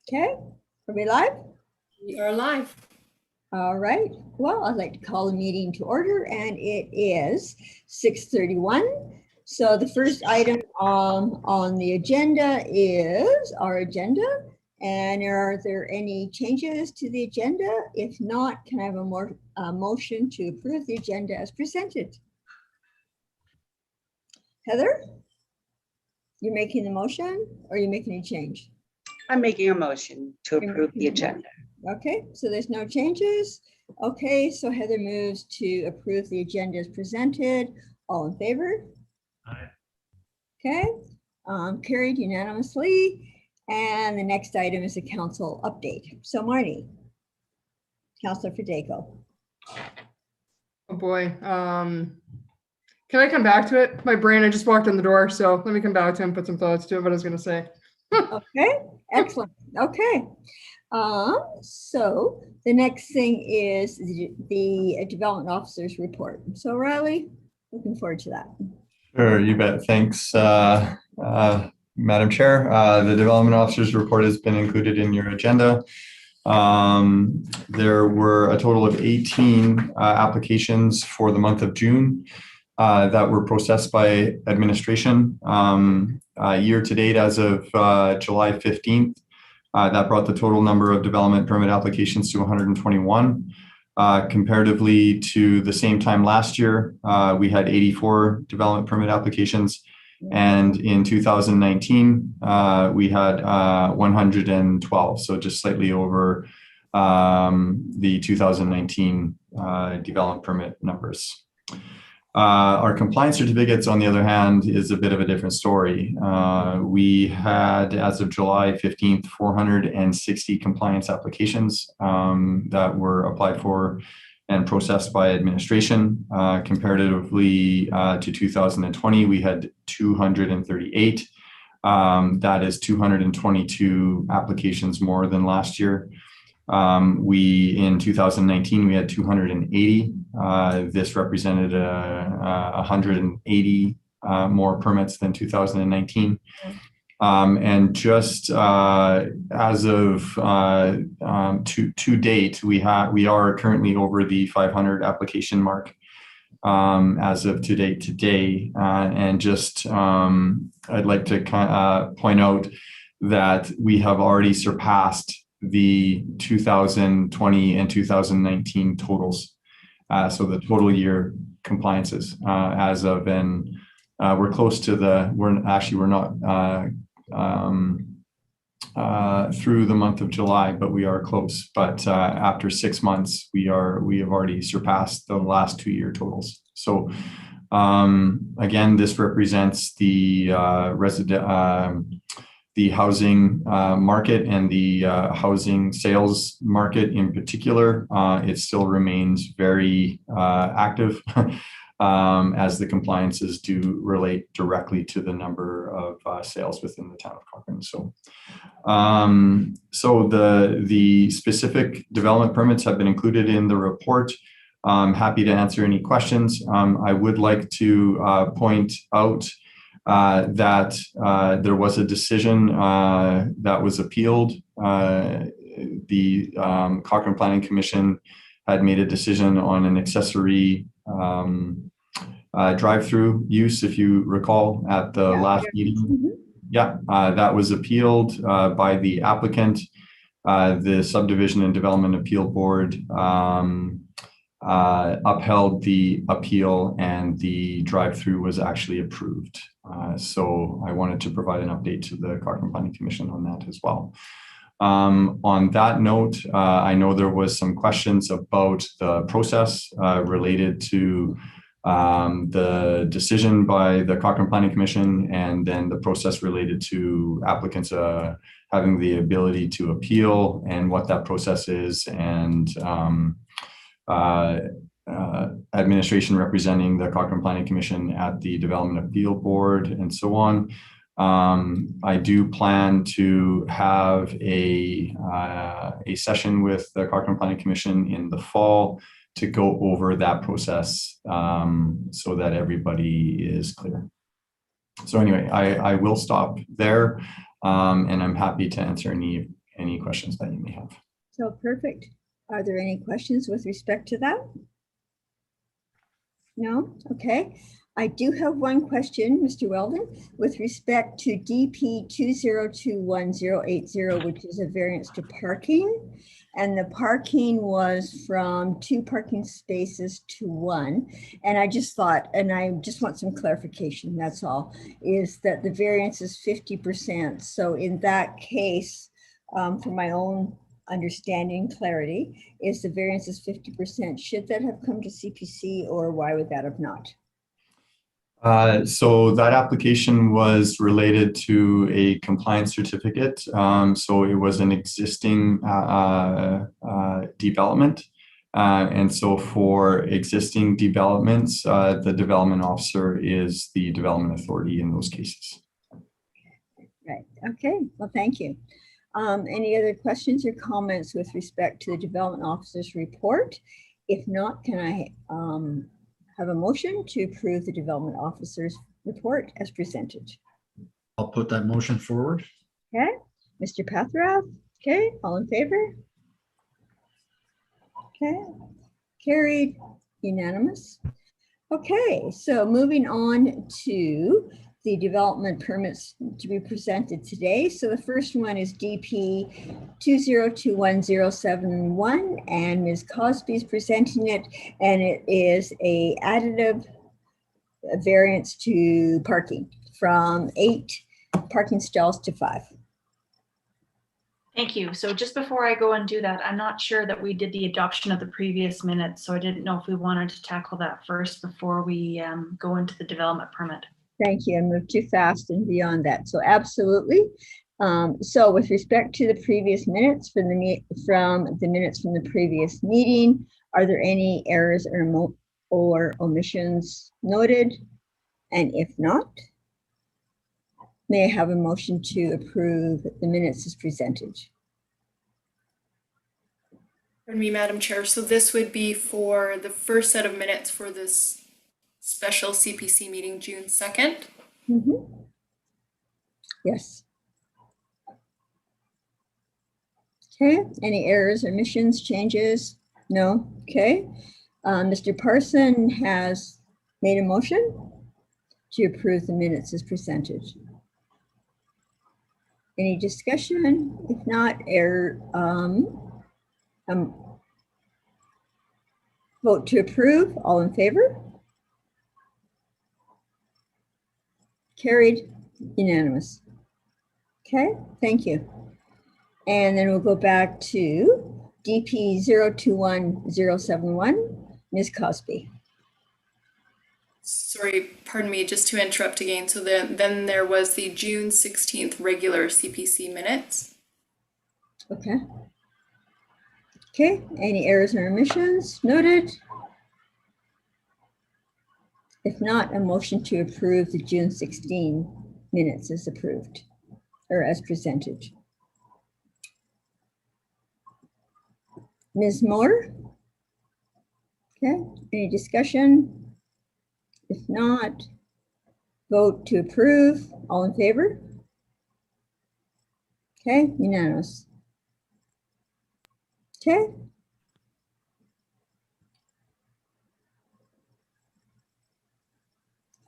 Okay, are we live? We are live. All right. Well, I'd like to call the meeting to order, and it is 6:31. So the first item on the agenda is our agenda. And are there any changes to the agenda? If not, can I have a motion to approve the agenda as presented? Heather, you're making the motion, or are you making a change? I'm making a motion to approve the agenda. Okay, so there's no changes. Okay, so Heather moves to approve the agenda as presented. All in favor? Aye. Okay, carried unanimously. And the next item is a council update. So Marnie, Councilor Fideko. Oh boy. Can I come back to it? My brain, I just walked in the door, so let me come back to it and put some thoughts to it, what I was going to say. Okay, excellent. Okay. So the next thing is the development officer's report. So Riley, looking forward to that. Sure, you bet. Thanks, Madam Chair. The development officer's report has been included in your agenda. There were a total of 18 applications for the month of June that were processed by administration. Year to date, as of July 15th, that brought the total number of development permit applications to 121. Comparatively to the same time last year, we had 84 development permit applications. And in 2019, we had 112, so just slightly over the 2019 development permit numbers. Our compliance certificates, on the other hand, is a bit of a different story. We had, as of July 15th, 460 compliance applications that were applied for and processed by administration. Comparatively to 2020, we had 238. That is 222 applications more than last year. In 2019, we had 280. This represented 180 more permits than 2019. And just as of to date, we are currently over the 500 application mark as of today. And just I'd like to point out that we have already surpassed the 2020 and 2019 totals. So the total year compliances as of, and we're close to we're not through the month of July, but we are close. But after 6 months, we have already surpassed the last 2-year totals. So again, this represents the the housing market and the housing sales market in particular. It still remains very active as the compliances do relate directly to the number of sales within the town of Cochrane. So, the specific development permits have been included in the report. I'm happy to answer any questions. I would like to point out that there was a decision that was appealed. The Cochrane Planning Commission had made a decision on an accessory drive-through use, if you recall, at the last meeting. Mm-hmm. Yeah, that was appealed by the applicant. The Subdivision and Development Appeal Board upheld the appeal, and the drive-through was actually approved. So I wanted to provide an update to the Cochrane Planning Commission on that as well. On that note, I know there was some questions about the process related to the decision by the Cochrane Planning Commission, and then the process related to applicants having the ability to appeal, and what that process is, and administration representing the Cochrane Planning Commission at the Development Appeal Board, and so on. I do plan to have a session with the Cochrane Planning Commission in the fall to go over that process so that everybody is clear. So anyway, I will stop there, and I'm happy to answer any questions that you may have. So perfect. Are there any questions with respect to that? No? Okay. I do have one question, Mr. Weldon, with respect to DP 2021-080, which is a variance to parking. And the parking was from 2 parking spaces to 1. And I just thought, and I just want some clarification, that's all, is that the variance is 50%. So in that case, for my own understanding clarity, is the variance is 50%. Should that have come to CPC, or why would that have not? So that application was related to a compliance certificate. So it was an existing development. And so for existing developments, the development officer is the development authority in those cases. Right. Okay. Well, thank you. Any other questions or comments with respect to the development officer's report? If not, can I have a motion to approve the development officer's report as presented? I'll put that motion forward. Okay, Mr. Pathrath. Okay, all in favor? Okay, carried, unanimous. Okay, so moving on to the development permits to be presented today. So the first one is DP 2021-071, and Ms. Cosby is presenting it, and it is a additive variance to parking from 8 parking stalls to 5. Thank you. So just before I go and do that, I'm not sure that we did the adoption of the previous minutes, so I didn't know if we wanted to tackle that first before we go into the development permit. Thank you. I moved too fast and beyond that. So absolutely. So with respect to the previous minutes from the minutes from the previous meeting, are there any errors or omissions noted? And if not, may I have a motion to approve the minutes as presented? Pardon me, Madam Chair. So this would be for the first set of minutes for this special CPC meeting, June 2nd. Mm-hmm. Yes. Okay, any errors, omissions, changes? No, okay. Mr. Parson has made a motion to approve the minutes as presented. Any discussion? If not, vote to approve, all in favor? Carried, unanimous. Okay, thank you. And then we'll go back to DP 021071, Ms. Cosby. Sorry, pardon me, just to interrupt again. So then there was the June 16th regular CPC minutes. Okay. Okay, any errors or omissions noted? If not, a motion to approve the June 16 minutes is approved or as presented. Ms. Moore? Okay, any discussion? If not, vote to approve. All in favor? Okay, unanimous. Okay.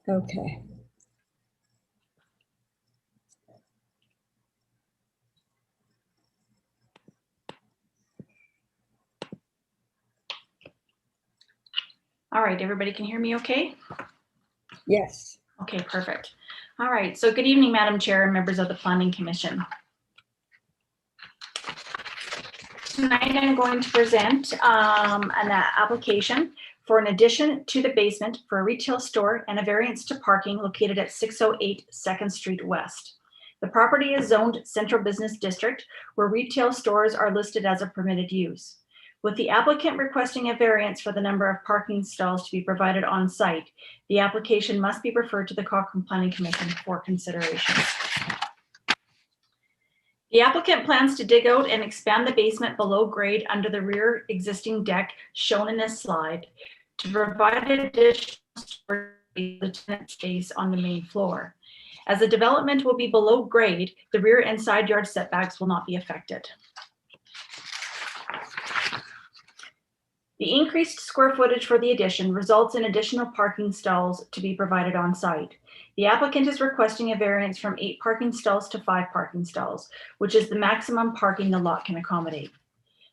Okay. All right, everybody can hear me okay? Yes. Okay, perfect. All right, so good evening, Madam Chair and members of the Planning Commission. Tonight I'm going to present an application for an addition to the basement for a retail store and a variance to parking located at 608 2nd Street West. The property is zoned Central Business District, where retail stores are listed as a permitted use. With the applicant requesting a variance for the number of parking stalls to be provided on site, the application must be referred to the Cochrane Planning Commission for consideration. The applicant plans to dig out and expand the basement below grade under the rear existing deck shown in this slide to provide additional storage the tenant space on the main floor. As the development will be below grade, the rear and side yard setbacks will not be affected. The increased square footage for the addition results in additional parking stalls to be provided on site. The applicant is requesting a variance from 8 parking stalls to 5 parking stalls, which is the maximum parking the lot can accommodate.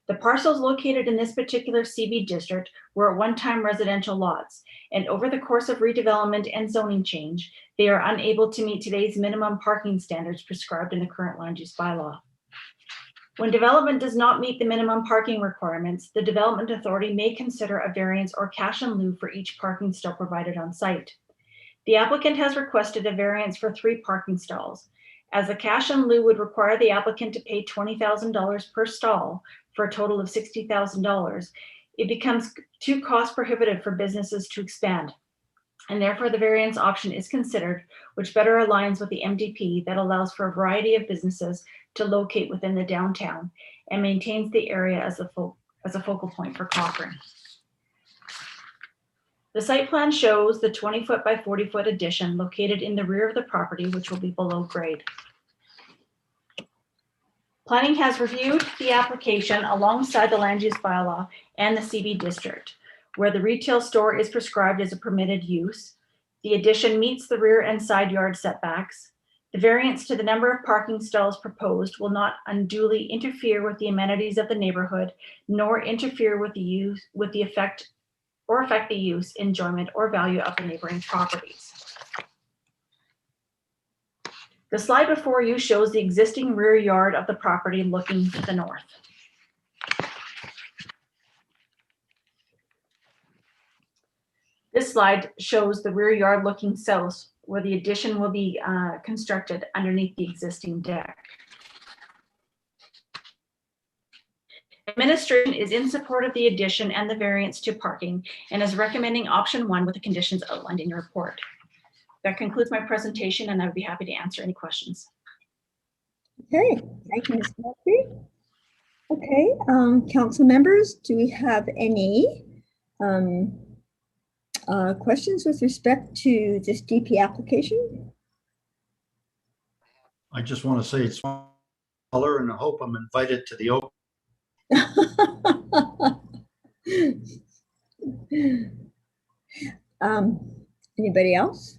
The parcels located in this particular CB district were at one time residential lots, and over the course of redevelopment and zoning change, they are unable to meet today's minimum parking standards prescribed in the current land use bylaw. When development does not meet the minimum parking requirements, the development authority may consider a variance or cash in lieu for each parking stall provided on site. The applicant has requested a variance for 3 parking stalls. As the cash in lieu would require the applicant to pay $20,000 per stall for a total of $60,000, it becomes too cost prohibitive for businesses to expand. And therefore the variance option is considered, which better aligns with the MDP that allows for a variety of businesses to locate within the downtown and maintains the area as a focal point for Cochrane. The site plan shows the 20-foot by 40-foot addition located in the rear of the property, which will be below grade. Planning has reviewed the application alongside the land use bylaw and the CB district, where the retail store is prescribed as a permitted use. The addition meets the rear and side yard setbacks. The variance to the number of parking stalls proposed will not unduly interfere with the amenities of the neighborhood, nor interfere with affect the use, enjoyment, or value of the neighboring properties. The slide before you shows the existing rear yard of the property looking to the north. This slide shows the rear yard looking south, where the addition will be constructed underneath the existing deck. Administration is in support of the addition and the variance to parking and is recommending option 1 with the conditions outlined in your report. That concludes my presentation, and I would be happy to answer any questions. Okay, thank you, Ms. Murphy. Okay, council members, do we have any questions with respect to this DP application? I just want to say it's color and I hope I'm invited to the open. Anybody else?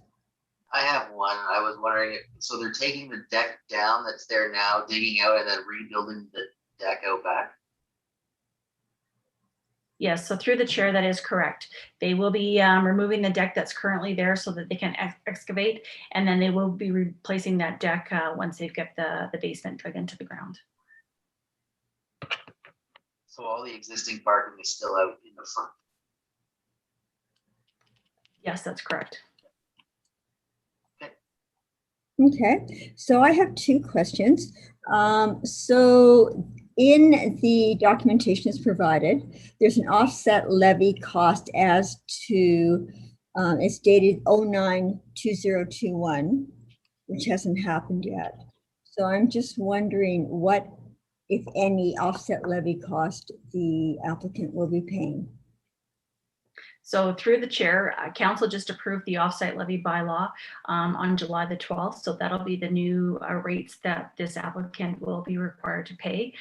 I have one. I was wondering, so they're taking the deck down that's there now, digging out and then rebuilding the deck out back? Yes, so through the chair, that is correct. They will be removing the deck that's currently there so that they can excavate, and then they will be replacing that deck once they've got the basement dug into the ground. So all the existing parking is still out in the front? Yes, that's correct. Okay, so I have 2 questions. So in the documentation is provided, there's an offset levy cost as to, it's dated 09/2021, which hasn't happened yet. So I'm just wondering what, if any, offset levy cost the applicant will be paying. So through the chair, council just approved the offsite levy bylaw on July the 12th. So that'll be the new rates that this applicant will be required to pay.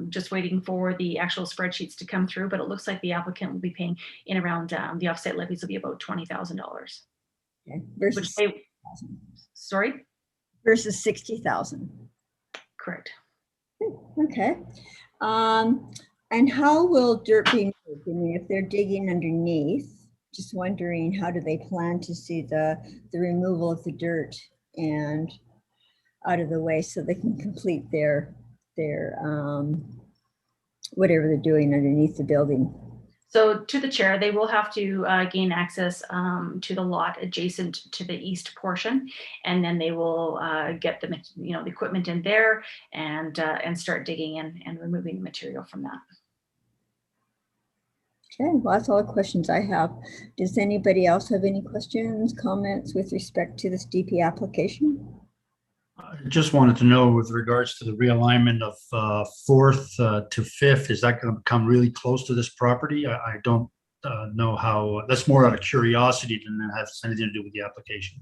Just waiting for the actual spreadsheets to come through, but it looks like the applicant will be paying in around, the offsite levies will be about $20,000. Okay, versus, Sorry? versus 60,000. Correct. Okay. And how will dirt be moved? I mean, if they're digging underneath, just wondering, how do they plan to see the removal of the dirt and out of the way so they can complete their whatever they're doing underneath the building? So to the chair, they will have to gain access to the lot adjacent to the east portion, and then they will get the the equipment in there and start digging in and removing the material from that. Okay, well, that's all the questions I have. Does anybody else have any questions, comments with respect to this DP application? I just wanted to know with regards to the realignment of 4th to 5th, is that going to come really close to this property? I don't know how, that's more out of curiosity than it has anything to do with the application.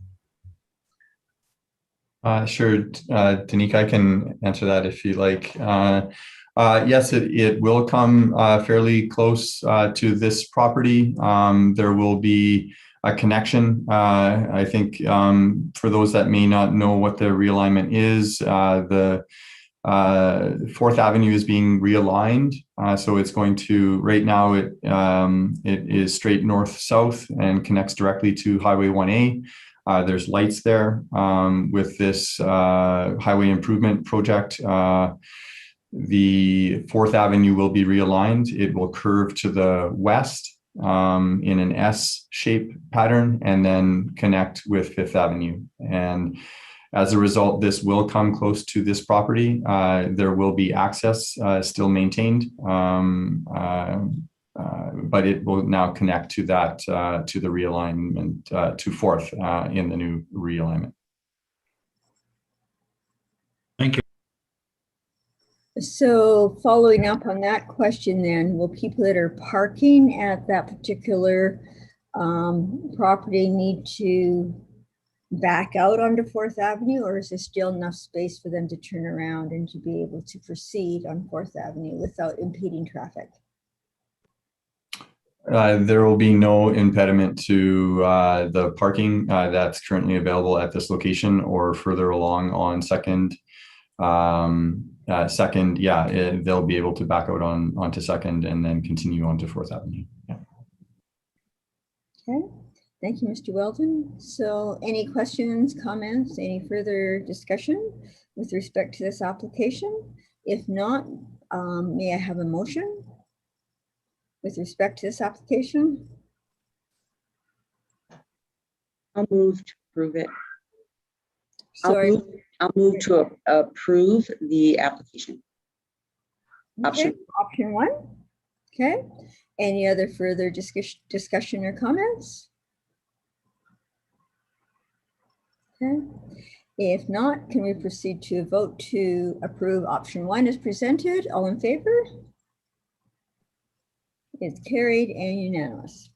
Sure, Danica, I can answer that if you like. Yes, it will come fairly close to this property. There will be a connection. I think for those that may not know what the realignment is, the 4th Avenue is being realigned. So it's going to, right now it is straight north-south and connects directly to Highway 1A. There's lights there. With this highway improvement project, the 4th Avenue will be realigned. It will curve to the west in an S-shape pattern and then connect with 5th Avenue. And as a result, this will come close to this property. There will be access still maintained, but it will now connect to that, to the realignment, to 4th in the new realignment. Thank you. So following up on that question then, will people that are parking at that particular property need to back out onto 4th Avenue, or is there still enough space for them to turn around and to be able to proceed on 4th Avenue without impeding traffic? There will be no impediment to the parking that's currently available at this location or further along on 2nd. They'll be able to back out onto 2nd and then continue onto 4th Avenue. Yeah. Okay, thank you, Mr. Weldon. So any questions, comments, any further discussion with respect to this application? If not, may I have a motion with respect to this application? I'll move to approve it. Sorry. I'll move to approve the application. Okay, option 1. Okay, any other further discussion or comments? Okay, if not, can we proceed to a vote to approve option 1 as presented? All in favor? It's carried and unanimous.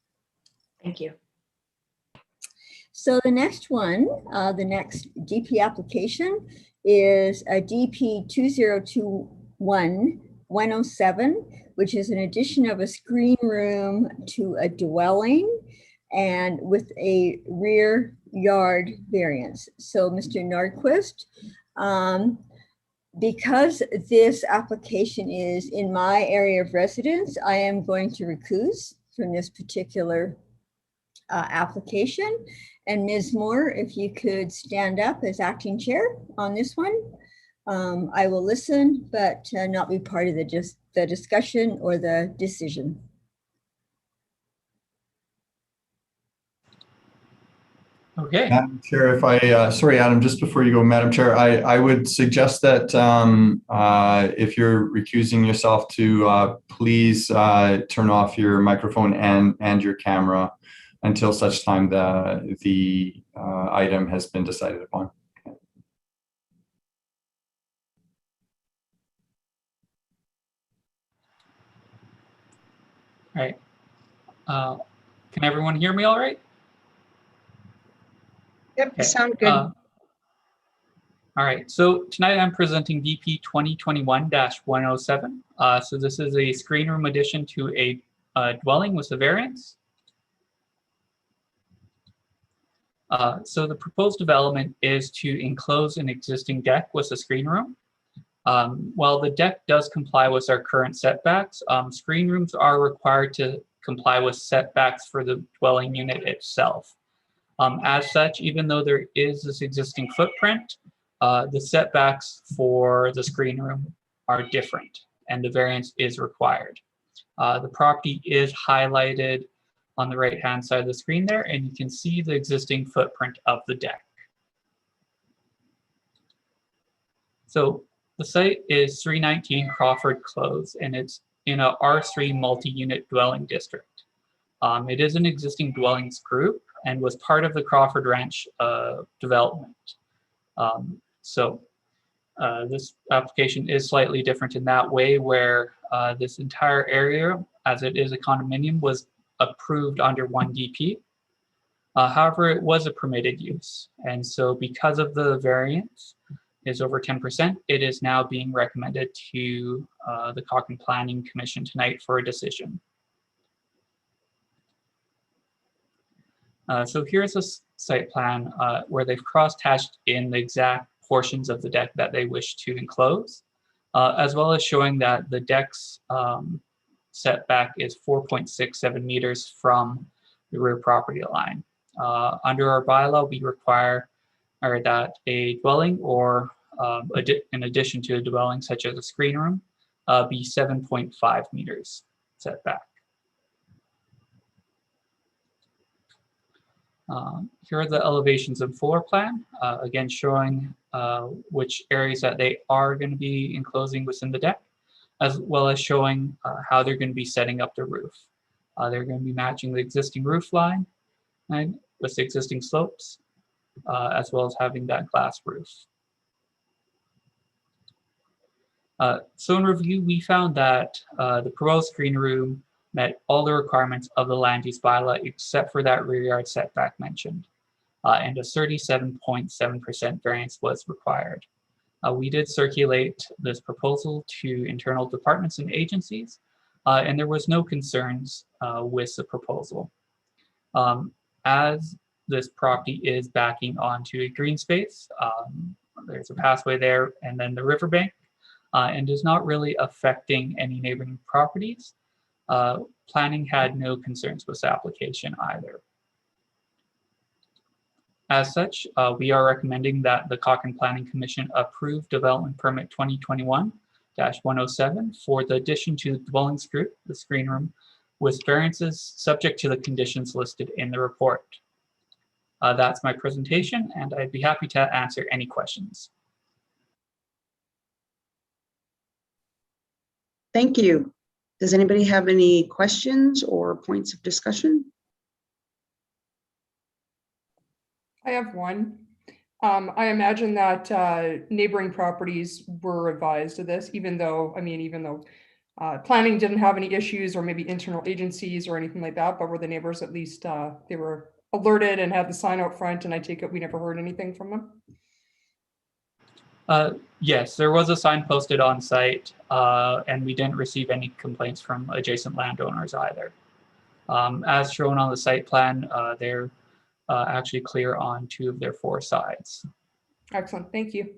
Thank you. So the next one, the next DP application is a DP 2021-107, which is an addition of a screen room to a dwelling and with a rear yard variance. So Mr. Nordquist, because this application is in my area of residence, I am going to recuse from this particular application. And Ms. Moore, if you could stand up as acting chair on this one. I will listen, but not be part of the discussion or the decision. Okay. Madam Chair, if I, sorry, Adam, just before you go, Madam Chair, I would suggest that if you're recusing yourself to please turn off your microphone and your camera until such time the item has been decided upon. All right. Can everyone hear me all right? Yep, Okay. sound good. All right, so tonight I'm presenting DP 2021-107. So this is a screen room addition to a dwelling with a variance. So the proposed development is to enclose an existing deck with a screen room. While the deck does comply with our current setbacks, screen rooms are required to comply with setbacks for the dwelling unit itself. As such, even though there is this existing footprint, the setbacks for the screen room are different and the variance is required. The property is highlighted on the right-hand side of the screen there, and you can see the existing footprint of the deck. So the site is 319 Crawford Close, and it's in a R3 multi-unit dwelling district. It is an existing dwellings group and was part of the Crawford Ranch development. This application is slightly different in that way, where this entire area, as it is a condominium, was approved under 1DP. However, it was a permitted use. And so because of the variance is over 10%, it is now being recommended to the Cochrane Planning Commission tonight for a decision. So here's a site plan where they've cross-hatched in the exact portions of the deck that they wish to enclose, as well as showing that the deck's setback is 4.67 meters from the rear property line. Under our bylaw, we require that a dwelling or in addition to a dwelling such as a screen room be 7.5 meters setback. Here are the elevations and floor plan, again showing which areas that they are going to be enclosing within the deck, as well as showing how they're going to be setting up the roof. They're going to be matching the existing roof line and with the existing slopes, as well as having that glass roof. So in review, we found that the proposed screen room met all the requirements of the land use bylaw except for that rear yard setback mentioned, and a 37.7% variance was required. We did circulate this proposal to internal departments and agencies, and there was no concerns with the proposal. As this property is backing onto a green space, there's a pathway there and then the riverbank, and is not really affecting any neighboring properties. Planning had no concerns with the application either. As such, we are recommending that the Cochrane Planning Commission approve Development Permit 2021-107 for the addition to the dwellings group, the screen room, with variances subject to the conditions listed in the report. That's my presentation, and I'd be happy to answer any questions. Thank you. Does anybody have any questions or points of discussion? I have one. I imagine that neighboring properties were advised of this, even though planning didn't have any issues or maybe internal agencies or anything like that, but were the neighbors at least, they were alerted and had the sign out front, and I take it we never heard anything from them? Yes, there was a sign posted on site, and we didn't receive any complaints from adjacent landowners either. As shown on the site plan, they're actually clear on 2 of their 4 sides. Excellent, thank you.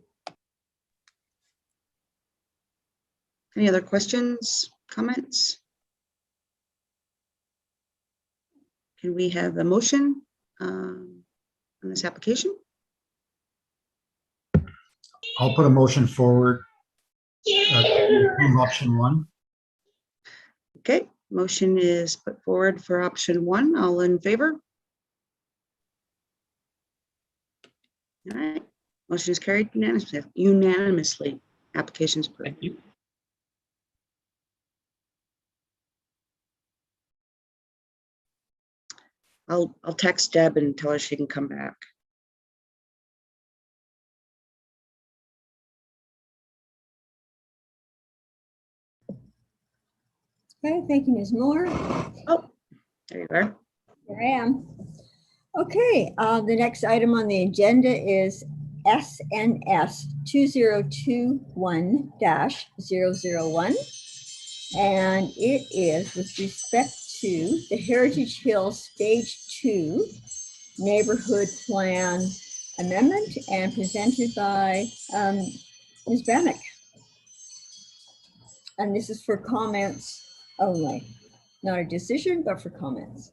Any other questions, comments? Can we have a motion on this application? I'll put a motion forward. To approve option 1. Okay, motion is put forward for option 1. All in favor? All right, motion is carried unanimously. Applications approved. Thank you. I'll text Deb and tell her she can come back. Okay, thank you, Ms. Moore. Oh, there you are. Here I am. Okay, the next item on the agenda is SNS 2021-001, and it is with respect to the Heritage Hills Stage 2 Neighborhood Plan Amendment and presented by Ms. Bannock. And this is for comments only, not a decision, but for comments.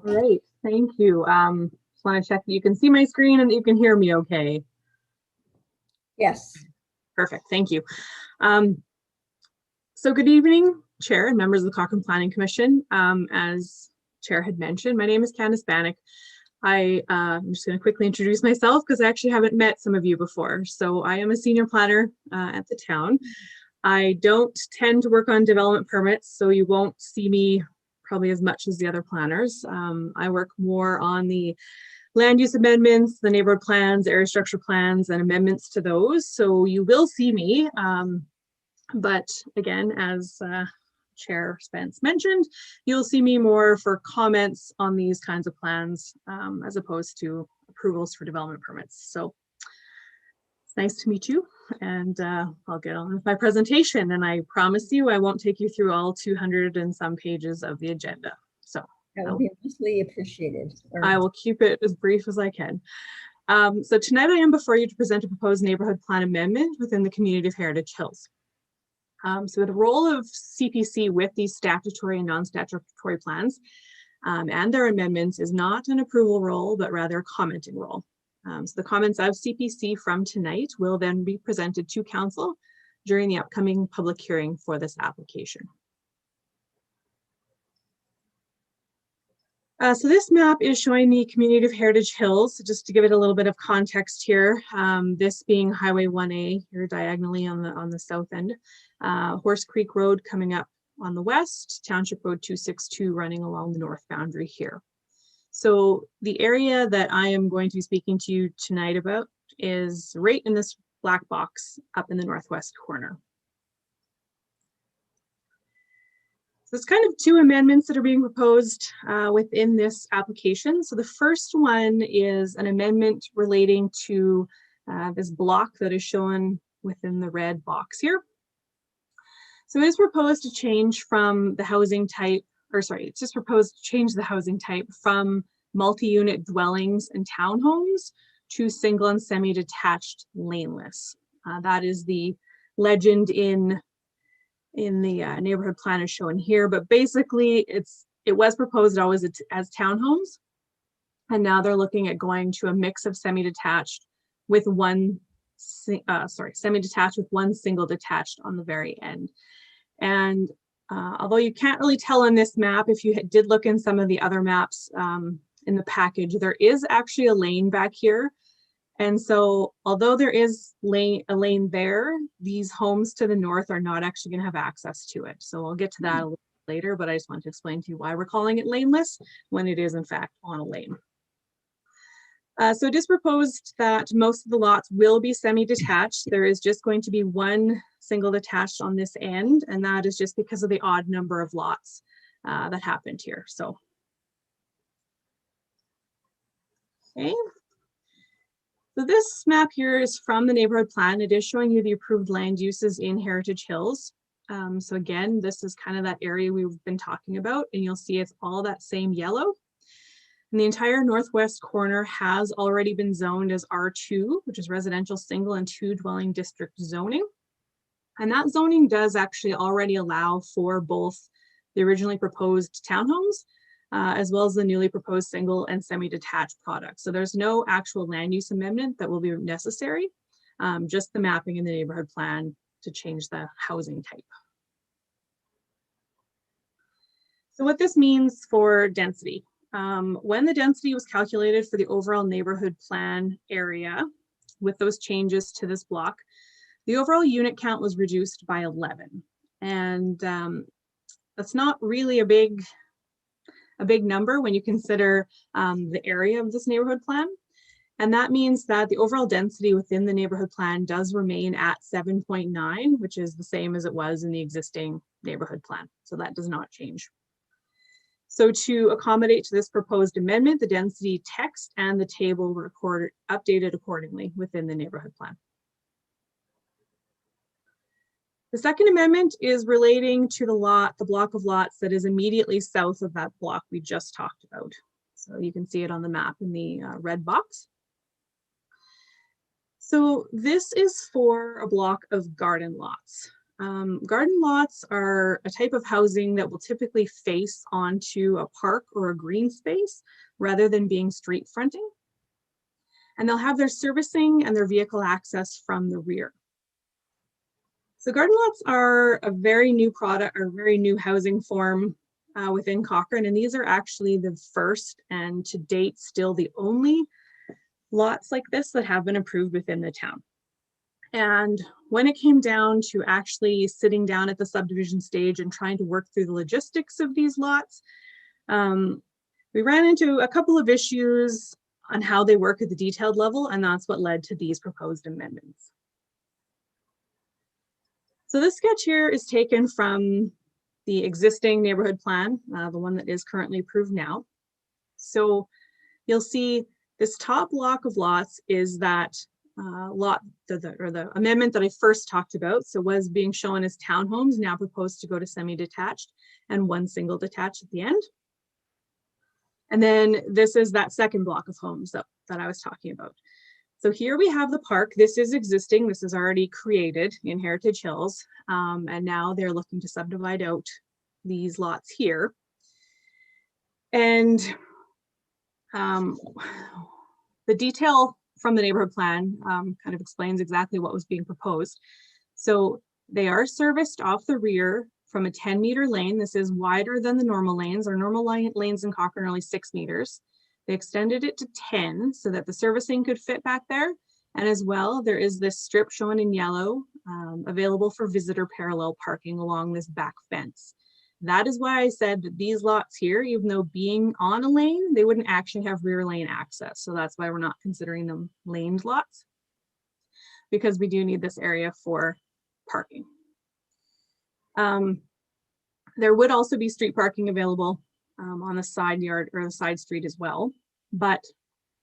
Great, thank you. Just want to check that you can see my screen and that you can hear me okay. Yes. Perfect, thank you. So good evening, Chair and members of the Cochrane Planning Commission. As Chair had mentioned, my name is Candace Bannock. I'm just going to quickly introduce myself because I actually haven't met some of you before. So I am a senior planner at the town. I don't tend to work on development permits, so you won't see me probably as much as the other planners. I work more on the land use amendments, the neighborhood plans, area structure plans, and amendments to those. So you will see me, but again, as Chair Spence mentioned, you'll see me more for comments on these kinds of plans as opposed to approvals for development permits. So it's nice to meet you, and I'll get on with my presentation, and I promise you I won't take you through all 200 and some pages of the agenda. So That would be mostly appreciated. I will keep it as brief as I can. So tonight I am before you to present a proposed neighborhood plan amendment within the community of Heritage Hills. So the role of CPC with these statutory and non-statutory plans and their amendments is not an approval role, but rather a commenting role. So the comments of CPC from tonight will then be presented to council during the upcoming public hearing for this application. So this map is showing the community of Heritage Hills. So just to give it a little bit of context here, this being Highway 1A here diagonally on the south end, Horse Creek Road coming up on the west, Township Road 262 running along the north boundary here. So the area that I am going to be speaking to you tonight about is right in this black box up in the northwest corner. So there's kind of two amendments that are being proposed within this application. So the first one is an amendment relating to this block that is shown within the red box here. So it is proposed to change from the housing type, or sorry, it's just proposed to change the housing type from multi-unit dwellings and townhomes to single and semi-detached laneless. That is the legend in the neighborhood plan is shown here, but basically it was proposed always as townhomes, and now they're looking at going to a mix of semi-detached with one semi-detached with one single detached on the very end. And although you can't really tell on this map, if you did look in some of the other maps in the package, there is actually a lane back here. And so although there is a lane there, these homes to the north are not actually going to have access to it. So I'll get to that a little later, but I just want to explain to you why we're calling it laneless when it is in fact on a lane. So it is proposed that most of the lots will be semi-detached. There is just going to be one single detached on this end, and that is just because of the odd number of lots that happened here. So, okay. So this map here is from the neighborhood plan. It is showing you the approved land uses in Heritage Hills. So again, this is kind of that area we've been talking about, and you'll see it's all that same yellow. And the entire northwest corner has already been zoned as R2, which is residential single and two dwelling district zoning. And that zoning does actually already allow for both the originally proposed townhomes as well as the newly proposed single and semi-detached products. So there's no actual land use amendment that will be necessary, just the mapping in the neighborhood plan to change the housing type. So what this means for density. When the density was calculated for the overall neighborhood plan area with those changes to this block, the overall unit count was reduced by 11. And that's not really a big number when you consider the area of this neighborhood plan. And that means that the overall density within the neighborhood plan does remain at 7.9, which is the same as it was in the existing neighborhood plan. So that does not change. So to accommodate to this proposed amendment, the density text and the table were updated accordingly within the neighborhood plan. The second amendment is relating to the block of lots that is immediately south of that block we just talked about. So you can see it on the map in the red box. So this is for a block of garden lots. Garden lots are a type of housing that will typically face onto a park or a green space rather than being street fronting. And they'll have their servicing and their vehicle access from the rear. So garden lots are a very new product or very new housing form within Cochrane. And these are actually the first and to date still the only lots like this that have been approved within the town. And when it came down to actually sitting down at the subdivision stage and trying to work through the logistics of these lots, we ran into a couple of issues on how they work at the detailed level, and that's what led to these proposed amendments. So this sketch here is taken from the existing neighborhood plan, the one that is currently approved now. So you'll see this top block of lots is that the amendment that I first talked about. So was being shown as townhomes, now proposed to go to semi-detached and one single detached at the end. And then this is that second block of homes that I was talking about. So here we have the park. This is existing. This is already created in Heritage Hills. And now they're looking to subdivide out these lots here. And the detail from the neighborhood plan kind of explains exactly what was being proposed. So they are serviced off the rear from a 10-meter lane. This is wider than the normal lanes. Our normal lanes in Cochrane are only 6 meters. They extended it to 10 so that the servicing could fit back there. And as well, there is this strip shown in yellow available for visitor parallel parking along this back fence. That is why I said that these lots here, even though being on a lane, they wouldn't actually have rear lane access. So that's why we're not considering them laned lots, because we do need this area for parking. There would also be street parking available on the side yard or the side street as well. But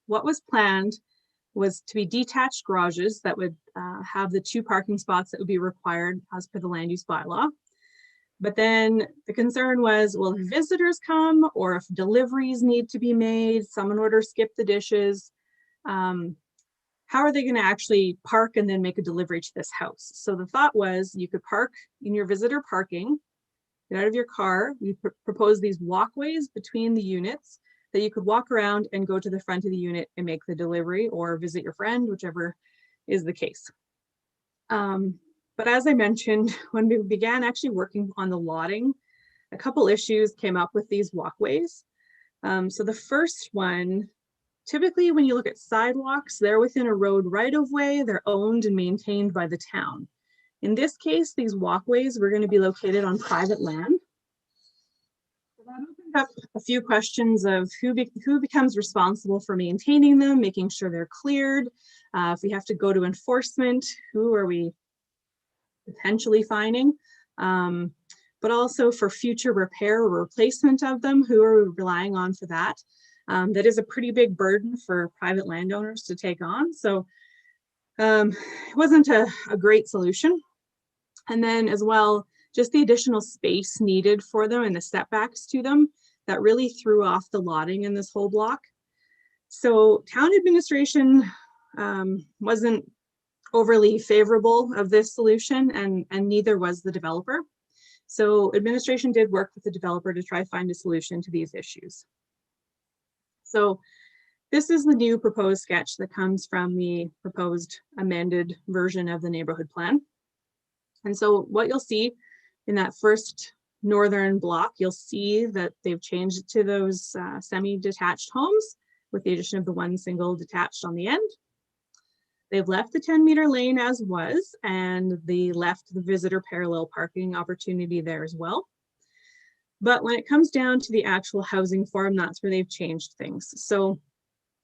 what was planned was to be detached garages that would have the 2 parking spots that would be required as per the land use bylaw. But then the concern was, well, if visitors come or if deliveries need to be made, someone orders skip the dishes, how are they going to actually park and then make a delivery to this house? So the thought was you could park in your visitor parking, get out of your car. We propose these walkways between the units that you could walk around and go to the front of the unit and make the delivery or visit your friend, whichever is the case. But as I mentioned, when we began actually working on the lotting, a couple issues came up with these walkways. So the first one, typically when you look at sidewalks, they're within a road right of way, they're owned and maintained by the town. In this case, these walkways were going to be located on private land. So that opened up a few questions of who becomes responsible for maintaining them, making sure they're cleared. If we have to go to enforcement, who are we potentially fining? But also for future repair or replacement of them, who are we relying on for that? That is a pretty big burden for private landowners to take on. So it wasn't a great solution. And then as well, just the additional space needed for them and the setbacks to them that really threw off the lotting in this whole block. So town administration wasn't overly favorable of this solution, and neither was the developer. So administration did work with the developer to try to find a solution to these issues. So this is the new proposed sketch that comes from the proposed amended version of the neighborhood plan. And so what you'll see in that first northern block, you'll see that they've changed it to those semi-detached homes with the addition of the one single detached on the end. They've left the 10-meter lane as was, and they left the visitor parallel parking opportunity there as well. But when it comes down to the actual housing form, that's where they've changed things. So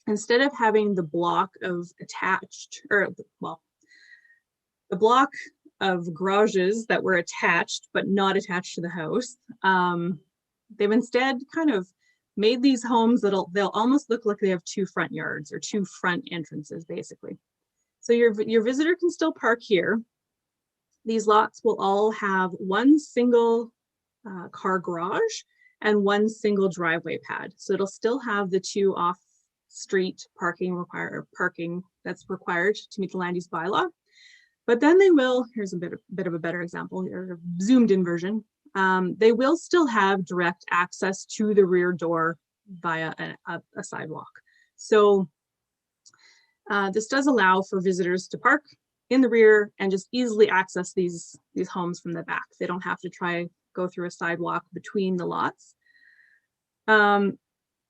instead of having the block of attached, or well, the block of garages that were attached but not attached to the house, they've instead kind of made these homes they'll almost look like they have 2 front yards or 2 front entrances basically. So your visitor can still park here. These lots will all have one single car garage and one single driveway pad. So it'll still have the 2 off-street parking that's required to meet the land use bylaw. But then they will, here's a bit of a better example, or a zoomed in version. They will still have direct access to the rear door via a sidewalk. So this does allow for visitors to park in the rear and just easily access these homes from the back. They don't have to go through a sidewalk between the lots. And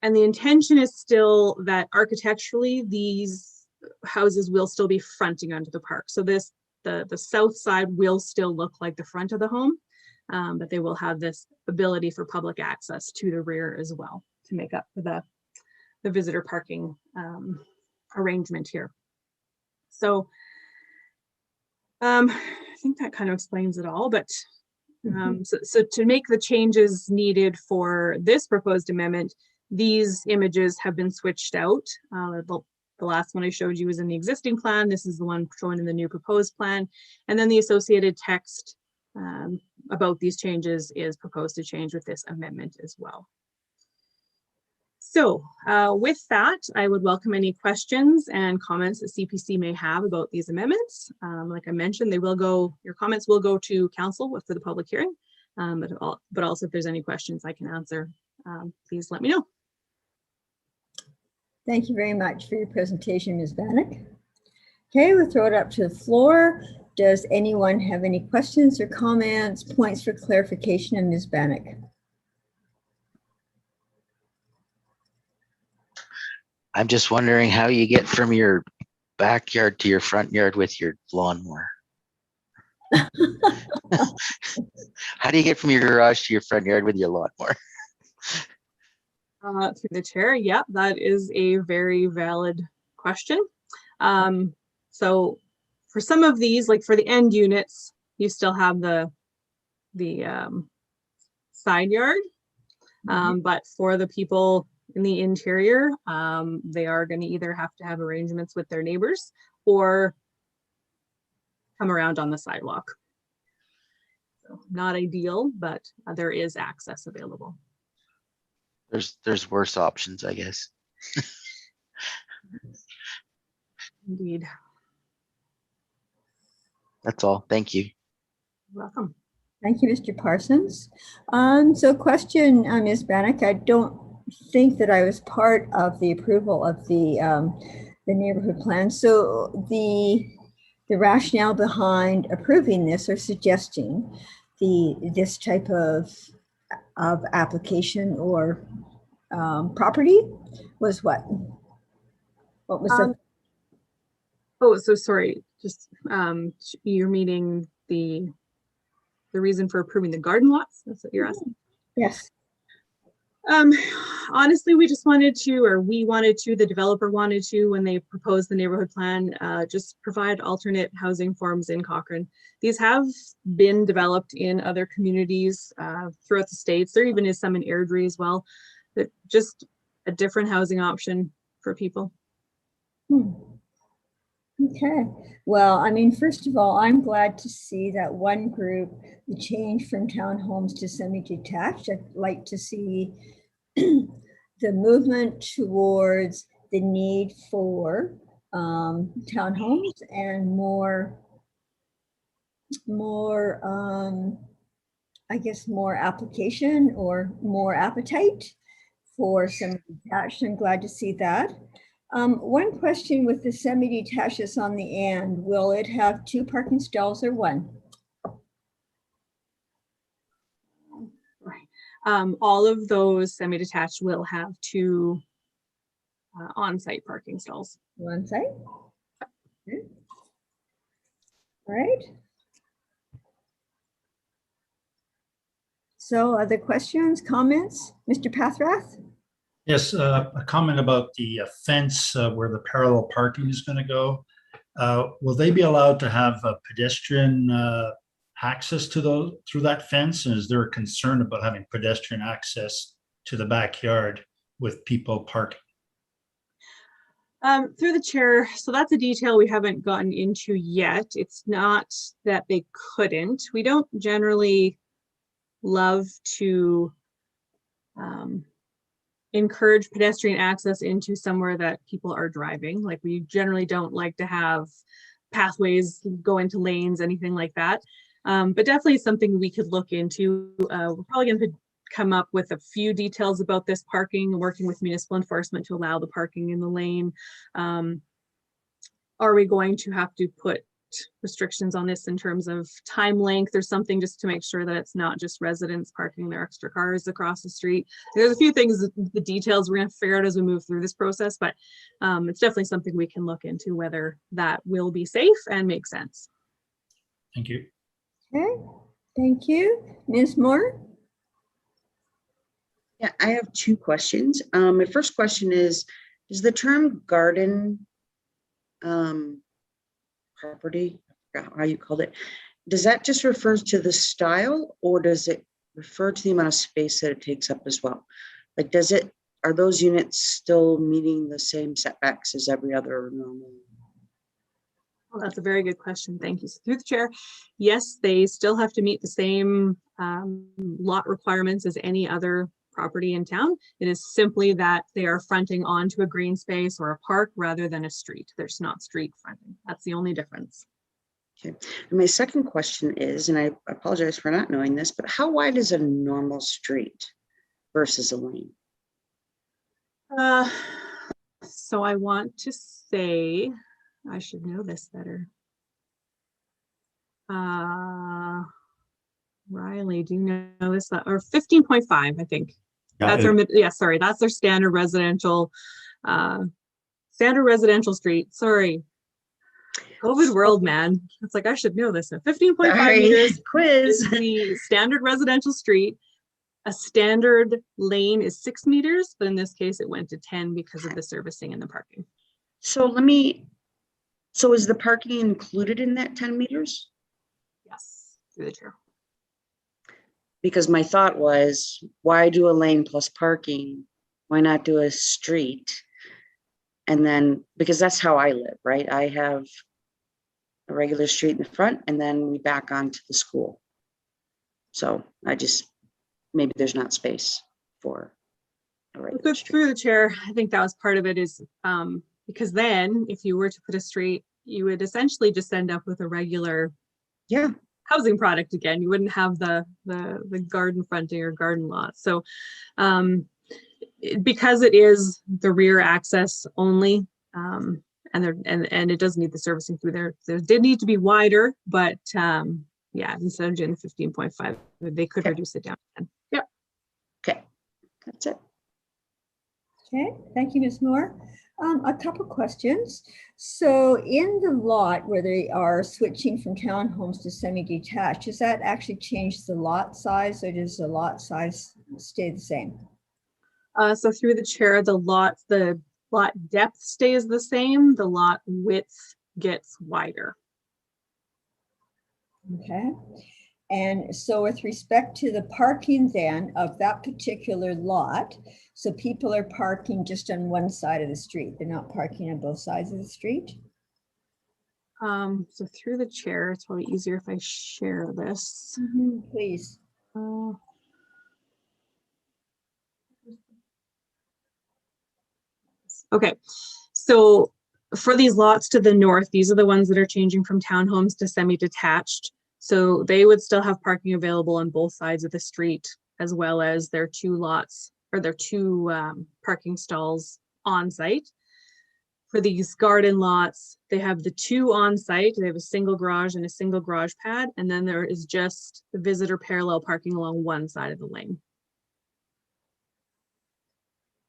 the intention is still that architecturally, these houses will still be fronting onto the park. So the south side will still look like the front of the home, but they will have this ability for public access to the rear as well to make up for the the visitor parking arrangement here. So I think that kind of explains it all, but so to make the changes needed for this proposed amendment, these images have been switched out. The last one I showed you was in the existing plan. This is the one shown in the new proposed plan. And then the associated text about these changes is proposed to change with this amendment as well. So with that, I would welcome any questions and comments that CPC may have about these amendments. Like I mentioned, your comments will go to council for the public hearing, but also if there's any questions I can answer, please let me know. Thank you very much for your presentation, Ms. Bannock. Okay, we'll throw it up to the floor. Does anyone have any questions or comments, points for clarification of Ms. Bannock? I'm just wondering how you get from your backyard to your front yard with your lawnmower. How do you get from your garage to your front yard with your lawnmower? Through the chair, yep, that is a very valid question. So for some of these, like for the end units, you still have the side yard, but for the people in the interior, they are going to either have to have arrangements with their neighbors or come around on the sidewalk. So not ideal, but there is access available. There's worse options, I guess. Indeed. That's all. Thank you. You're welcome. Thank you, Mr. Parsons. So question, Ms. Bannock, I don't think that I was part of the approval of the neighborhood plan. So the rationale behind approving this or suggesting this type of application or property was what? What was the? Oh, so sorry. Just you're meaning the reason for approving the garden lots? That's what you're asking? Yes. Honestly, we wanted to, the developer wanted to, when they proposed the neighborhood plan, just provide alternate housing forms in Cochrane. These have been developed in other communities throughout the states. There even is some in Airdrie as well. But just a different housing option for people. Okay. Well, I mean, first of all, I'm glad to see that one group, the change from townhomes to semi-detached. I'd like to see the movement towards the need for townhomes and more I guess more application or more appetite for semi-detached. I'm glad to see that. One question with the semi-detached is on the end. Will it have 2 parking stalls or 1? Right. All of those semi-detached will have 2 on-site parking stalls. On-site? Okay. All right. So other questions, comments? Mr. Pathrath? Yes, a comment about the fence where the parallel parking is going to go. Will they be allowed to have a pedestrian access to those through that fence? And is there a concern about having pedestrian access to the backyard with people parking? Through the chair, so that's a detail we haven't gotten into yet. It's not that they couldn't. We don't generally love to encourage pedestrian access into somewhere that people are driving. Like we generally don't like to have pathways go into lanes, anything like that. But definitely something we could look into. We're probably going to come up with a few details about this parking, working with municipal enforcement to allow the parking in the lane. Are we going to have to put restrictions on this in terms of time length or something, just to make sure that it's not just residents parking their extra cars across the street? There's a few things, the details we're going to figure out as we move through this process, but it's definitely something we can look into, whether that will be safe and make sense. Thank you. Okay, thank you. Ms. Moore? Yeah, I have two questions. My first question is the term garden property, I forgot how you called it, does that just refer to the style, or does it refer to the amount of space that it takes up as well? Like, are those units still meeting the same setbacks as every other normal? Well, that's a very good question. Thank you. So through the chair, yes, they still have to meet the same lot requirements as any other property in town. It is simply that they are fronting onto a green space or a park rather than a street. There's not street fronting. That's the only difference. Okay. And my second question is, and I apologize for not knowing this, but how wide is a normal street versus a lane? So I want to say, I should know this better. Riley, do you know this? Or 15.5, I think. Yeah, That's sorry, that's their standard residential street. Sorry. COVID world, man. It's like I should know this. 15.5 meters quiz. is the standard residential street. A standard lane is 6 meters, but in this case it went to 10 because of the servicing and the parking. So is the parking included in that 10 meters? Yes, through the chair. Because my thought was, why do a lane plus parking? Why not do a street? And then, because that's how I live, right? I have a regular street in the front, and then we back onto the school. So maybe there's not space for a regular street. Through the chair, I think that was part of it, is because then if you were to put a street, you would essentially just end up with a regular housing product again. You wouldn't have the garden fronting or garden lot. So because it is the rear access only, and it does need the servicing through there. There did need to be wider, but yeah, instead of doing the 15.5, they could reduce it down to 10. Yep. Okay, that's it. Okay, thank you, Ms. Moore. A couple questions. So in the lot where they are switching from townhomes to semi-detached, does that actually change the lot size, or does the lot size stay the same? So through the chair, the lot depth stays the same. The lot width gets wider. Okay. And so with respect to the parking then of that particular lot, so people are parking just on one side of the street. They're not parking on both sides of the street? So through the chair, it's probably easier if I share this. Please. Okay, so for these lots to the north, these are the ones that are changing from townhomes to semi-detached. So they would still have parking available on both sides of the street, as well as their two lots or their two parking stalls on site. For these garden lots, they have the two on site. They have a single garage and a single garage pad. And then there is just the visitor parallel parking along one side of the lane.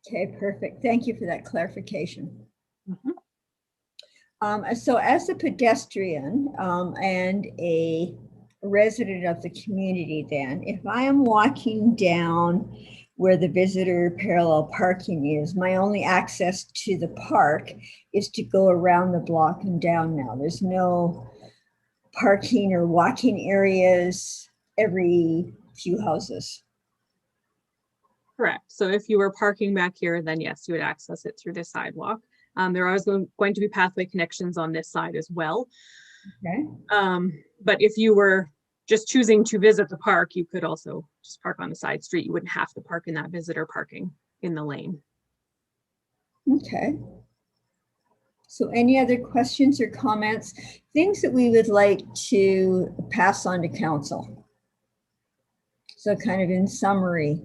Okay, perfect. Thank you for that clarification. So as a pedestrian and a resident of the community, then, if I am walking down where the visitor parallel parking is, my only access to the park is to go around the block and down now. There's no parking or walking areas every few houses. Correct. So if you were parking back here, then yes, you would access it through the sidewalk. There are going to be pathway connections on this side as well. Okay. But if you were just choosing to visit the park, you could also just park on the side street. You wouldn't have to park in that visitor parking in the lane. Okay. So any other questions or comments, things that we would like to pass on to council? So kind of in summary.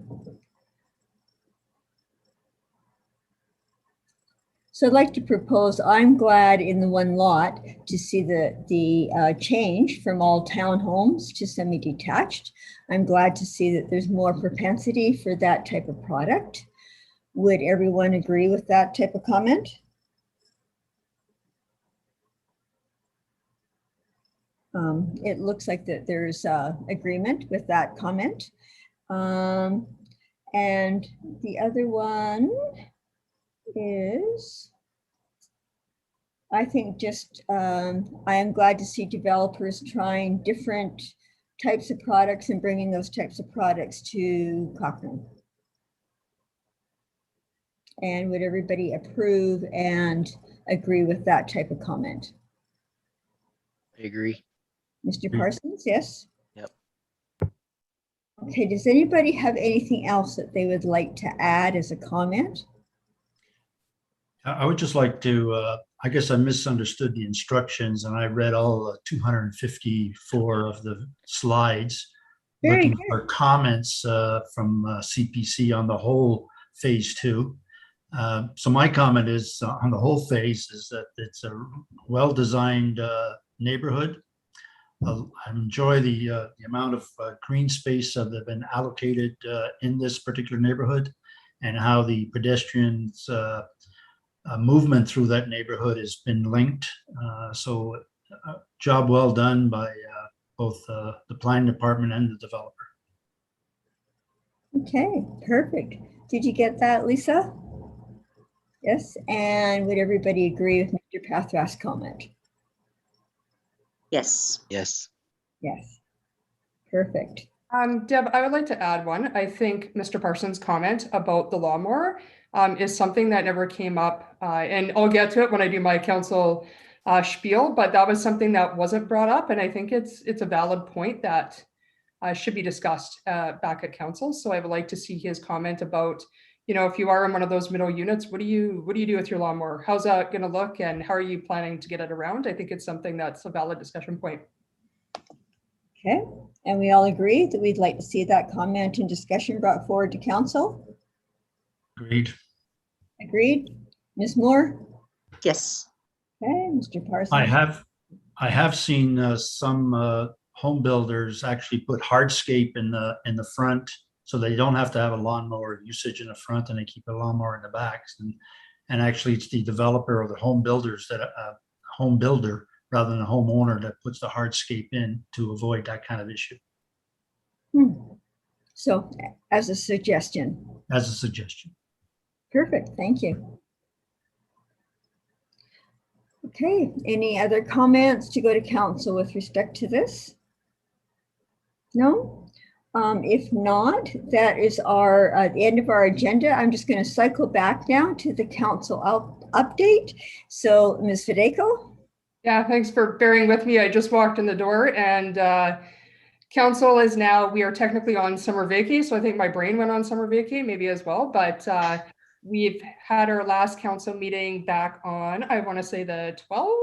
So I'd like to propose, I'm glad in the one lot to see the change from all townhomes to semi-detached. I'm glad to see that there's more propensity for that type of product. Would everyone agree with that type of comment? It looks like that there's agreement with that comment. And the other one is, I think just, I am glad to see developers trying different types of products and bringing those types of products to Cochrane. And would everybody approve and agree with that type of comment? I agree. Mr. Parsons, yes? Yep. Okay, does anybody have anything else that they would like to add as a comment? I would just like to, I guess I misunderstood the instructions and I read all 254 of the slides, Very looking good. for comments from CPC on the whole phase two. So my comment is on the whole phase is that it's a well-designed neighborhood. I enjoy the amount of green space that have been allocated in this particular neighborhood and how the pedestrians movement through that neighborhood has been linked. So job well done by both the planning department and the developer. Okay, perfect. Did you get that, Lisa? Yes, and would everybody agree with Mr. Pathras' comment? Yes. Yes. Yes, perfect. Deb, I would like to add one. I think Mr. Parsons' comment about the lawnmower is something that never came up, and I'll get to it when I do my council spiel, but that was something that wasn't brought up, and I think it's a valid point that should be discussed back at council. So I would like to see his comment about, you know, if you are in one of those middle units, what do you do with your lawnmower? How's that going to look, and how are you planning to get it around? I think it's something that's a valid discussion point. Okay, and we all agree that we'd like to see that comment and discussion brought forward to council. Agreed. Agreed. Ms. Moore? Yes. Okay, Mr. Parsons? I have seen some home builders actually put hardscape in the front, so they don't have to have a lawnmower usage in the front, and they keep a lawnmower in the back. And actually, it's the developer or the home builders that home builder rather than a homeowner that puts the hardscape in to avoid that kind of issue. So, as a suggestion. As a suggestion. Perfect. Thank you. Okay, any other comments to go to council with respect to this? No? If not, that is the end of our agenda. I'm just going to cycle back now to the council update. So, Ms. Fedeko? Yeah, thanks for bearing with me. I just walked in the door, and council is now, we are technically on summer vacay. So I think my brain went on summer vacay maybe as well, but we've had our last council meeting back on, I want to say the 12th.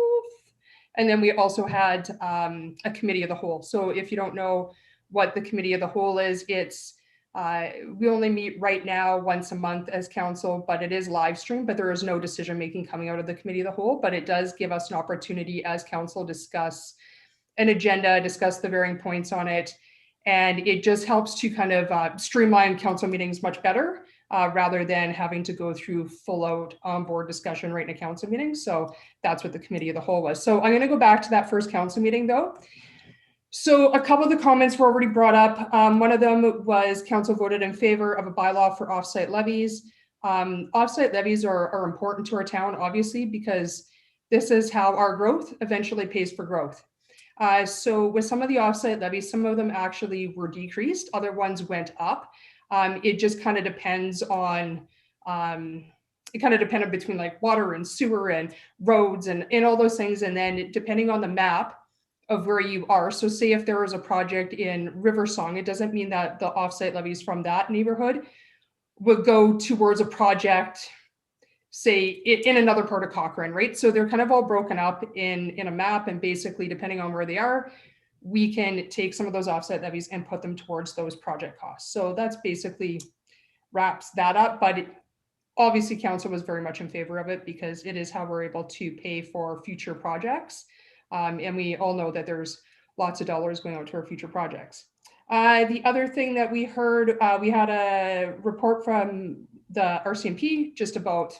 And then we also had a committee of the whole. So if you don't know what the committee of the whole is, it's we only meet right now once a month as council, but it is live streamed, but there is no decision making coming out of the committee of the whole, but it does give us an opportunity as council discuss an agenda, discuss the varying points on it. And it just helps to kind of streamline council meetings much better rather than having to go through full out on-board discussion right in a council meeting. So that's what the committee of the whole was. So I'm going to go back to that first council meeting though. So a couple of the comments were already brought up. One of them was council voted in favor of a bylaw for offsite levies. Offsite levies are important to our town, obviously, because this is how our growth eventually pays for growth. So with some of the offsite levies, some of them actually were decreased, other ones went up. It just kind of depends on, it kind of depended between like water and sewer and roads and all those things. And then depending on the map of where you are. So say if there was a project in Riversong, it doesn't mean that the offsite levies from that neighborhood would go towards a project, say in another part of Cochrane, right? So they're kind of all broken up in a map, and basically depending on where they are, we can take some of those offset levies and put them towards those project costs. So that's basically wraps that up, but obviously council was very much in favor of it because it is how we're able to pay for future projects. And we all know that there's lots of dollars going out to our future projects. The other thing that we heard, we had a report from the RCMP just about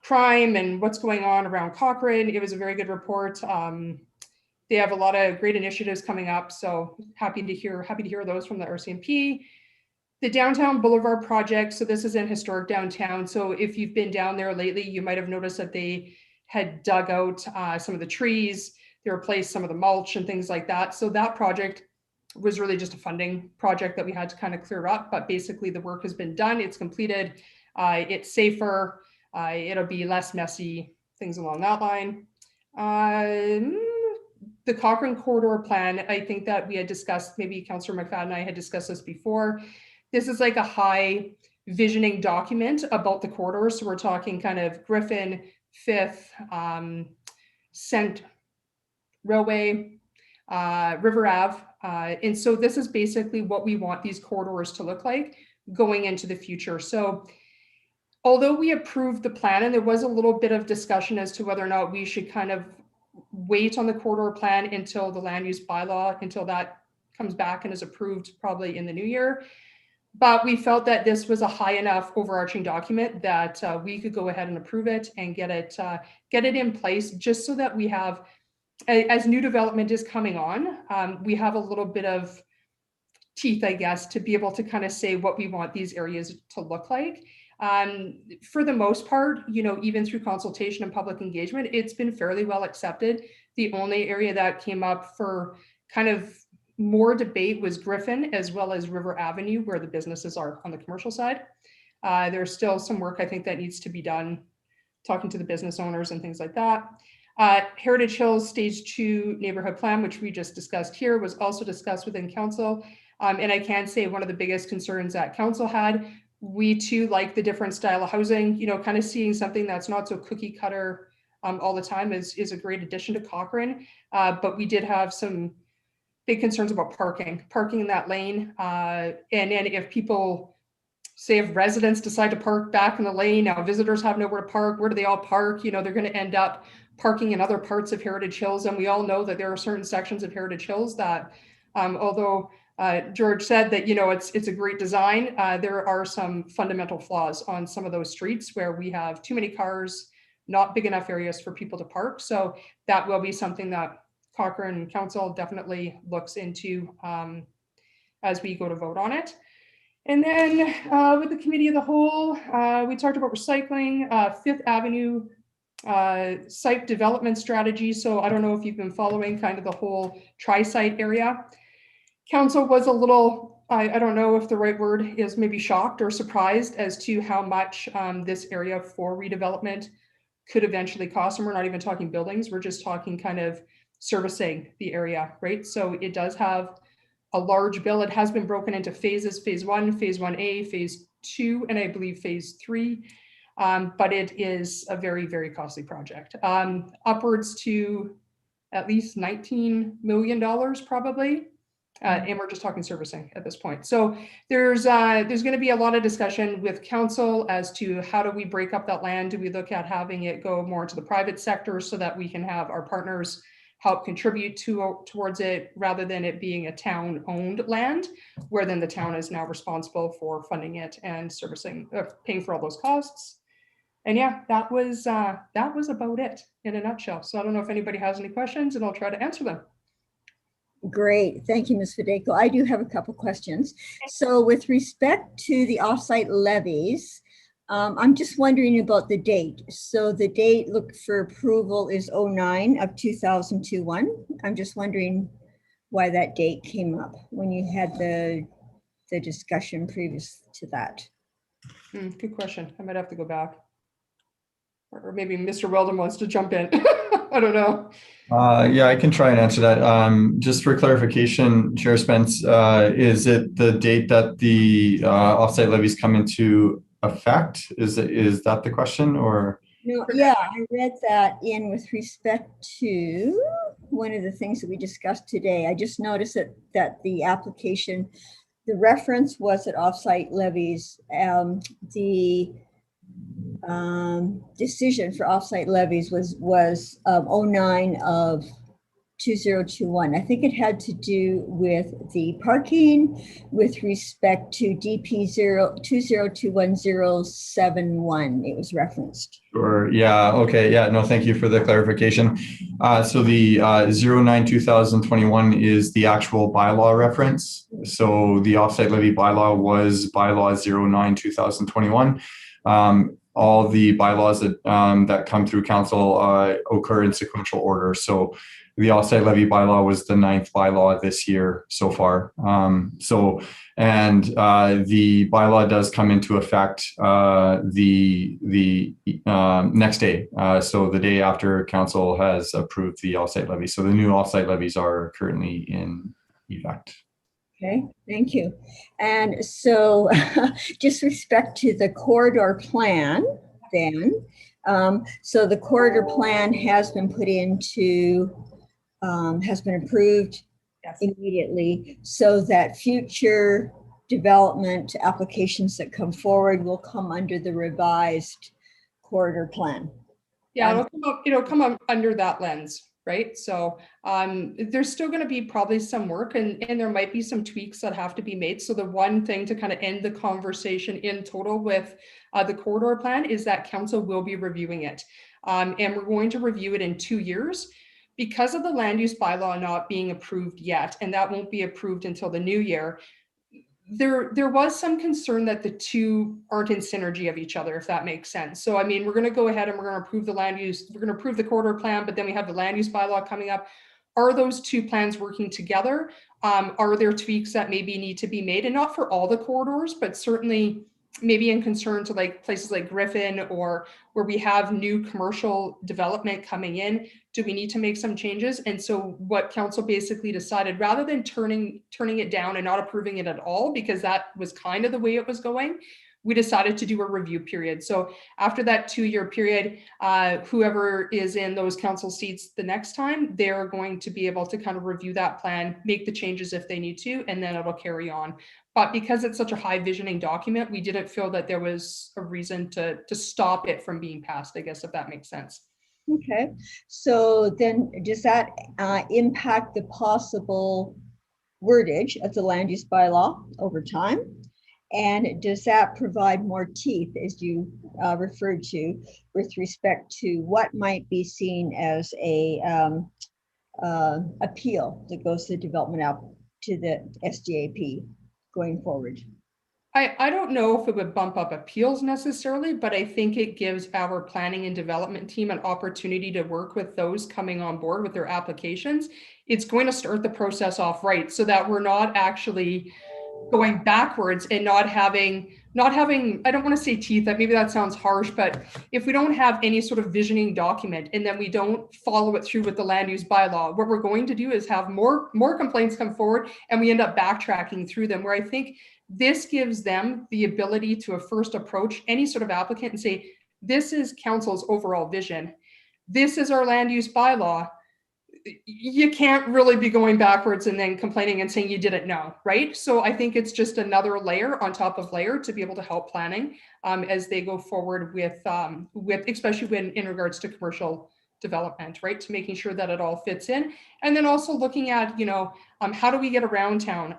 crime and what's going on around Cochrane. It was a very good report. They have a lot of great initiatives coming up, so happy to hear those from the RCMP. The Downtown Boulevard project, so this is in historic downtown. So if you've been down there lately, you might have noticed that they had dug out some of the trees, they replaced some of the mulch and things like that. So that project was really just a funding project that we had to kind of clear up, but basically the work has been done, it's completed, it's safer, it'll be less messy, things along that line. The Cochrane corridor plan, I think that we had discussed, maybe Councillor McFadden and I had discussed this before. This is like a high visioning document about the corridors. So we're talking kind of Griffin, Fifth, Cent Railway, River Ave. And so this is basically what we want these corridors to look like going into the future. So although we approved the plan, and there was a little bit of discussion as to whether or not we should kind of wait on the corridor plan until the land use bylaw, until that comes back and is approved probably in the new year. But we felt that this was a high enough overarching document that we could go ahead and approve it and get it in place, just so that we have, as new development is coming on, we have a little bit of teeth, I guess, to be able to kind of say what we want these areas to look like. For the most part, you know, even through consultation and public engagement, it's been fairly well accepted. The only area that came up for kind of more debate was Griffin, as well as River Avenue, where the businesses are on the commercial side. There's still some work I think that needs to be done, talking to the business owners and things like that. Heritage Hills Stage 2 neighborhood plan, which we just discussed here, was also discussed within council. And I can say one of the biggest concerns that council had, we too like the different style of housing, you know, kind of seeing something that's not so cookie cutter all the time is a great addition to Cochrane. But we did have some big concerns about parking in that lane. And then if people, say if residents decide to park back in the lane, now visitors have nowhere to park, where do they all park? You know, they're going to end up parking in other parts of Heritage Hills. And we all know that there are certain sections of Heritage Hills that, although George said that, you know, it's a great design, there are some fundamental flaws on some of those streets where we have too many cars, not big enough areas for people to park. So that will be something that Cochrane Council definitely looks into as we go to vote on it. And then with the committee of the whole, we talked about recycling, Fifth Avenue site development strategy. So I don't know if you've been following kind of the whole tri-site area. Council was a little, I don't know if the right word is, maybe shocked or surprised as to how much this area for redevelopment could eventually cost. And we're not even talking buildings, we're just talking kind of servicing the area, right? So it does have a large bill. It has been broken into phases, phase 1, phase 1A, phase 2, and I believe phase 3. But it is a very, very costly project. Upwards to at least $19 million probably. And we're just talking servicing at this point. So there's going to be a lot of discussion with council as to how do we break up that land? Do we look at having it go more into the private sector so that we can have our partners help contribute towards it, rather than it being a town-owned land, where then the town is now responsible for funding it and servicing, paying for all those costs. And yeah, that was about it in a nutshell. So I don't know if anybody has any questions, and I'll try to answer them. Great, thank you, Ms. Fedeko. I do have a couple questions. So with respect to the offsite levies, I'm just wondering about the date. So the date looked for approval is 09 of 2021. I'm just wondering why that date came up when you had the discussion previous to that. Good question. I might have to go back. Or maybe Mr. Weldon wants to jump in. I don't know. Yeah, I can try and answer that. Just for clarification, Chair Spence, is it the date that the offsite levies come into effect? Is that the question, or? No, yeah, I read that in with respect to one of the things that we discussed today. I just noticed that the application, the reference was at offsite levies. The decision for offsite levies was 09 of 2021. I think it had to do with the parking with respect to DP 2021-071. It was referenced. Sure. Yeah. Okay. Yeah. No, thank you for the clarification. So the 09/2021 is the actual bylaw reference. So the offsite levy bylaw was bylaw 09/2021. All the bylaws that that come through council occur in sequential order. So the offsite levy bylaw was the 9th bylaw this year so far. And the bylaw does come into effect the next day. So the day after council has approved the offsite levy. So the new offsite levies are currently in effect. Okay, thank you. And so just respect to the corridor plan then. So the corridor plan has been put into, has been approved immediately so that future development applications that come forward will come under the revised corridor plan. Yeah, it'll come up under that lens, right? So there's still going to be probably some work and there might be some tweaks that have to be made. So the one thing to kind of end the conversation in total with the corridor plan is that council will be reviewing it. And we're going to review it in 2 years because of the land use bylaw not being approved yet, and that won't be approved until the new year. There was some concern that the two aren't in synergy of each other, if that makes sense. So, I mean, we're going to go ahead and we're going to approve the land use, we're going to approve the corridor plan, but then we have the land use bylaw coming up. Are those two plans working together? Are there tweaks that maybe need to be made? And not for all the corridors, but certainly maybe in concern to like places like Griffin or where we have new commercial development coming in. Do we need to make some changes? And so what council basically decided, rather than turning it down and not approving it at all, because that was kind of the way it was going, we decided to do a review period. So after that 2-year period, whoever is in those council seats the next time, they're going to be able to kind of review that plan, make the changes if they need to, and then it'll carry on. But because it's such a high visioning document, we didn't feel that there was a reason to stop it from being passed, I guess, if that makes sense. Okay, so then does that impact the possible wordage of the land use bylaw over time? And does that provide more teeth, as you referred to, with respect to what might be seen as a appeal that goes to the development out to the SDAP going forward? I don't know if it would bump up appeals necessarily, but I think it gives our planning and development team an opportunity to work with those coming on board with their applications. It's going to start the process off right so that we're not actually going backwards and not having, I don't want to say teeth, that maybe that sounds harsh, but if we don't have any sort of visioning document and then we don't follow it through with the land use bylaw, what we're going to do is have more complaints come forward and we end up backtracking through them, where I think this gives them the ability to first approach any sort of applicant and say, this is council's overall vision. This is our land use bylaw. You can't really be going backwards and then complaining and saying you didn't know, right? So I think it's just another layer on top of layer to be able to help planning as they go forward with especially when in regards to commercial development, right? To making sure that it all fits in. And then also looking at, how do we get around town?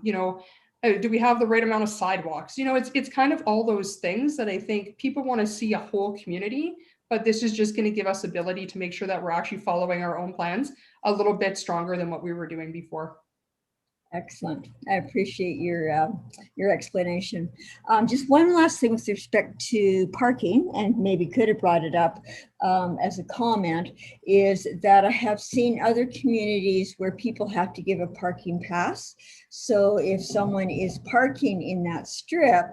Do we have the right amount of sidewalks? It's kind of all those things that I think people want to see a whole community, but this is just going to give us ability to make sure that we're actually following our own plans a little bit stronger than what we were doing before. Excellent. I appreciate your explanation. Just one last thing with respect to parking, and maybe could have brought it up as a comment, is that I have seen other communities where people have to give a parking pass. So if someone is parking in that strip,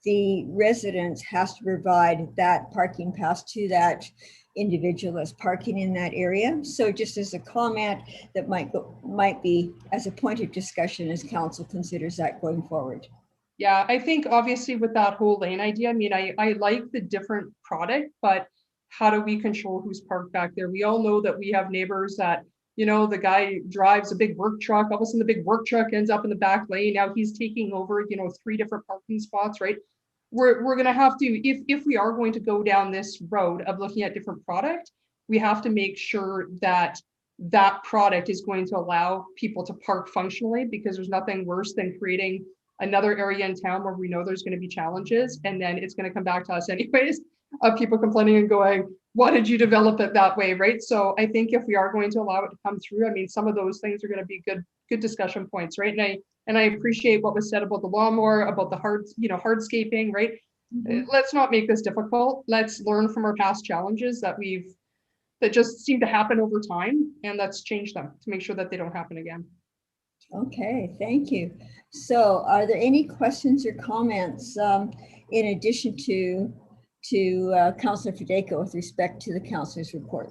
the residents has to provide that parking pass to that individual that's parking in that area. So just as a comment that might be as a point of discussion as council considers that going forward. Yeah, I think obviously with that whole lane idea, I mean, I like the different product, but how do we control who's parked back there? We all know that we have neighbors that, the guy drives a big work truck, all of a sudden the big work truck ends up in the back lane. Now he's taking over, 3 different parking spots, right? We're going to have to, if we are going to go down this road of looking at different product, we have to make sure that that product is going to allow people to park functionally, because there's nothing worse than creating another area in town where we know there's going to be challenges, and then it's going to come back to us anyways, of people complaining and going, why did you develop it that way, right? So I think if we are going to allow it to come through, I mean, some of those things are going to be good discussion points, right? And I appreciate what was said about the lawnmower, about the hardscaping, right? Let's not make this difficult. Let's learn from our past challenges that just seem to happen over time, and let's change them to make sure that they don't happen again. Okay, thank you. So are there any questions or comments in addition to Councillor Fideko with respect to the councillor's report?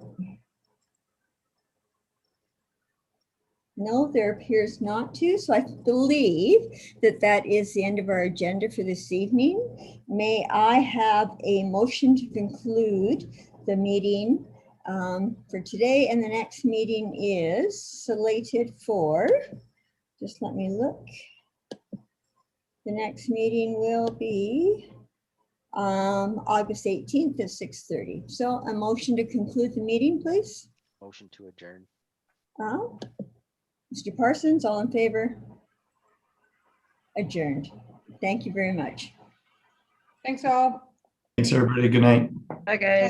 No, there appears not to. So I believe that is the end of our agenda for this evening. May I have a motion to conclude the meeting for today? And the next meeting is slated for, just let me look. The next meeting will be August 18th at 6:30. So a motion to conclude the meeting, please. Motion to adjourn. Mr. Parsons, all in favor? Adjourned. Thank you very much. Thanks all. Thanks, everybody. Good night. Hi, guys.